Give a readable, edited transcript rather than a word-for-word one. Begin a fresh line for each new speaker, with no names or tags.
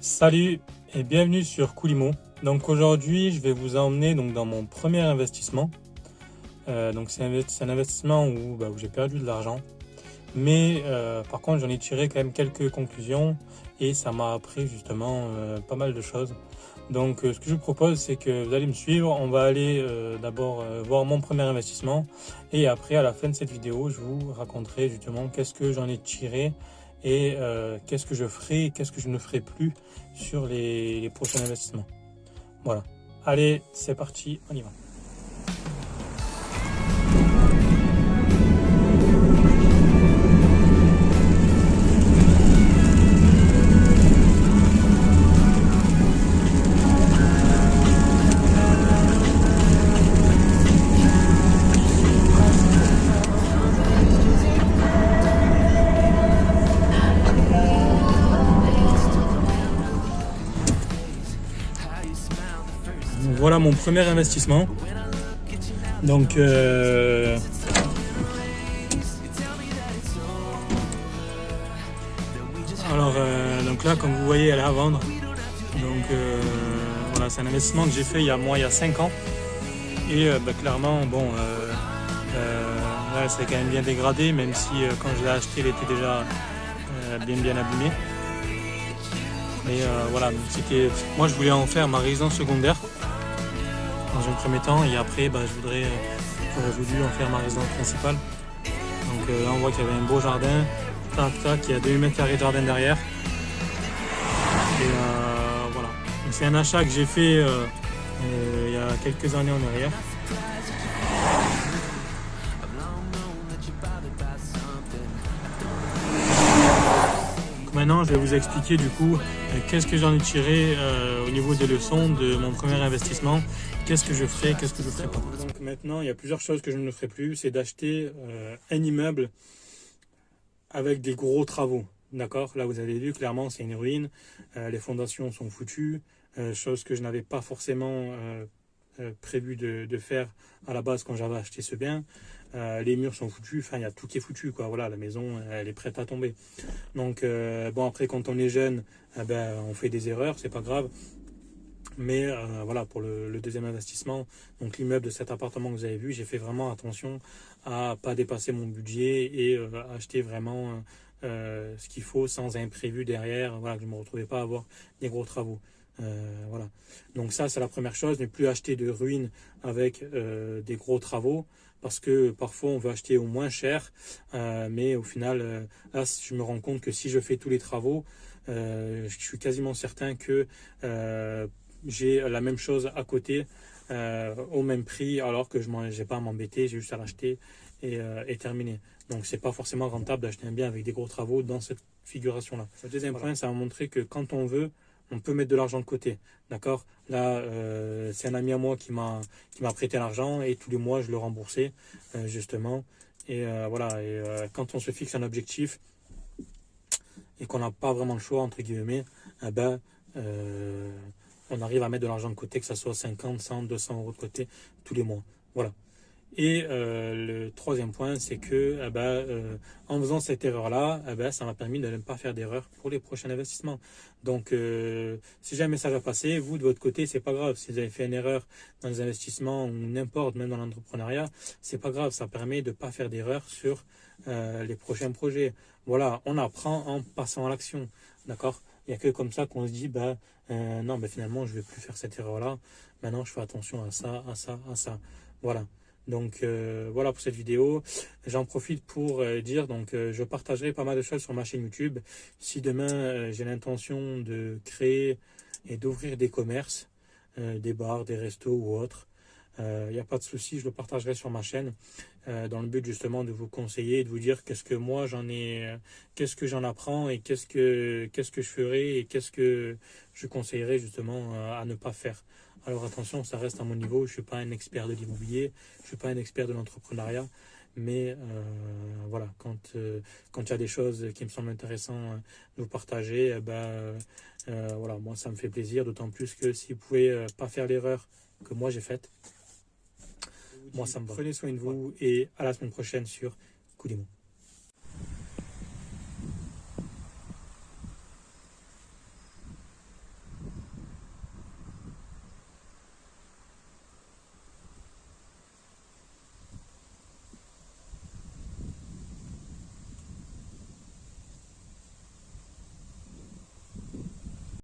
Salut et bienvenue sur Coolimo. Donc aujourd'hui, je vais vous emmener dans mon premier investissement. C'est un investissement où j'ai perdu de l'argent. Mais par contre, j'en ai tiré quand même quelques conclusions et ça m'a appris justement pas mal de choses. Ce que je vous propose, c'est que vous allez me suivre. On va aller d'abord voir mon premier investissement et après, à la fin de cette vidéo, je vous raconterai justement qu'est-ce que j'en ai tiré et qu'est-ce que je ferai, qu'est-ce que je ne ferai plus sur les prochains investissements. Voilà. Allez, c'est parti, on y va. Voilà mon premier investissement. Donc là, comme vous voyez, elle est à vendre. Voilà, c'est un investissement que j'ai fait il y a 5 ans. Et clairement, là, c'est quand même bien dégradé, même si quand je l'ai acheté, elle était déjà bien abîmée. Mais voilà, moi je voulais en faire ma résidence secondaire dans un premier temps, et après j'aurais voulu en faire ma résidence principale. Là on voit qu'il y avait un beau jardin, il y a 2000 m² de jardin derrière. Et voilà, c'est un achat que j'ai fait il y a quelques années en arrière. Maintenant, je vais vous expliquer du coup qu'est-ce que j'en ai tiré au niveau des leçons de mon premier investissement, qu'est-ce que je ferai, qu'est-ce que je ne ferai pas. Donc maintenant, il y a plusieurs choses que je ne ferai plus, c'est d'acheter un immeuble avec des gros travaux. D'accord? Là, vous avez vu, clairement, c'est une ruine, les fondations sont foutues, chose que je n'avais pas forcément prévu de faire à la base quand j'avais acheté ce bien. Les murs sont foutus, enfin il y a tout qui est foutu, quoi. Voilà, la maison elle est prête à tomber. Après quand on est jeune, on fait des erreurs, c'est pas grave. Mais voilà, pour le deuxième investissement, donc l'immeuble de cet appartement que vous avez vu, j'ai fait vraiment attention à pas dépasser mon budget et acheter vraiment ce qu'il faut sans imprévu derrière. Voilà, que je ne me retrouvais pas à avoir des gros travaux. Voilà. Donc ça, c'est la première chose, ne plus acheter de ruines avec des gros travaux, parce que parfois on veut acheter au moins cher, mais au final, là, je me rends compte que si je fais tous les travaux, je suis quasiment certain que j'ai la même chose à côté au même prix, alors que je n'ai pas à m'embêter, j'ai juste à l'acheter et terminer. Donc c'est pas forcément rentable d'acheter un bien avec des gros travaux dans cette figuration-là. Le deuxième point, ça va montrer que quand on veut, on peut mettre de l'argent de côté. D'accord? Là, c'est un ami à moi qui m'a prêté l'argent et tous les mois, je le remboursais, justement. Et voilà, quand on se fixe un objectif et qu'on n'a pas vraiment le choix, entre guillemets, on arrive à mettre de l'argent de côté, que ce soit 50, 100, 200 euros de côté tous les mois. Voilà. Et le troisième point, c'est que en faisant cette erreur-là, ça m'a permis de ne pas faire d'erreur pour les prochains investissements. Donc, si j'ai un message à passer, vous, de votre côté, c'est pas grave. Si vous avez fait une erreur dans les investissements ou n'importe, même dans l'entrepreneuriat, c'est pas grave. Ça permet de ne pas faire d'erreur sur les prochains projets. Voilà, on apprend en passant à l'action. D'accord? Il n'y a que comme ça qu'on se dit, non, finalement, je ne vais plus faire cette erreur-là. Maintenant, je fais attention à ça, à ça, à ça. Voilà. Voilà pour cette vidéo. J'en profite pour dire, je partagerai pas mal de choses sur ma chaîne YouTube. Si demain j'ai l'intention de créer et d'ouvrir des commerces, des bars, des restos ou autres, il n'y a pas de souci, je le partagerai sur ma chaîne dans le but justement de vous conseiller, de vous dire qu'est-ce que moi qu'est-ce que j'en apprends et qu'est-ce que je ferai et qu'est-ce que je conseillerais justement à ne pas faire. Alors attention, ça reste à mon niveau, je ne suis pas un expert de l'immobilier, je ne suis pas un expert de l'entrepreneuriat, mais voilà, quand il y a des choses qui me semblent intéressantes de vous partager, voilà, moi ça me fait plaisir, d'autant plus que si vous ne pouvez pas faire l'erreur que moi j'ai faite, moi ça me va. Prenez soin de vous et à la semaine prochaine sur Coolimo.